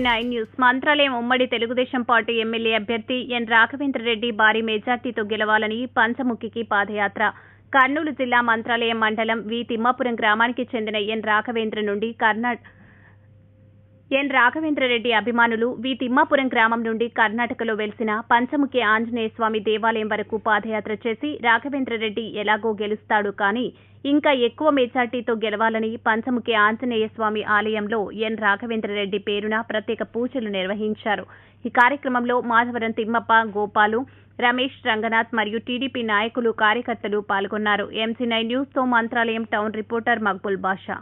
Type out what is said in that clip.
టీడీపీ9 news. Mantralayam ఉమ్మడి Telugu Desam party MLA అభ్యర్థి ఎన్ రాఘవేంద్రరెడ్డి భారీ మెజార్టీతో గెలవాలని పంచముఖికి పాదయాత్ర. కర్నూలు జిల్లా మంత్రాలయం మండలం వి తిమ్మాపురం గ్రామానికి చెందిన ఎన్ రాఘవేంద్రరెడ్డి అభిమానులు వి తిమ్మాపురం గ్రామం నుండి కర్ణాటకలో వెలిసిన పంచముఖి ఆంజనేయ స్వామి దేవాలయం వరకు పాదయాత్ర చేసి రాఘవేంద్రరెడ్డి ఎలాగో గెలుస్తాడు కానీ ఇంకా ఎక్కువ మెజార్టీతో గెలవాలని పంచముఖి ఆంజనేయ స్వామి ఆలయంలో ఎన్ రాఘవేంద్రరెడ్డి పేరున ప్రత్యేక పూజలు నిర్వహించారు. ఈ కార్యక్రమంలో మాధవరం తిమ్మప్ప, గోపాలు, రమేష్, రంగనాథ్ మరియు టీడీపీ నాయకులు, కార్యకర్తలు పాల్గొన్నారు. MC9 న్యూస్తో మంత్రాలయం టౌన్ రిపోర్టర్ మక్బుల్ బాషా.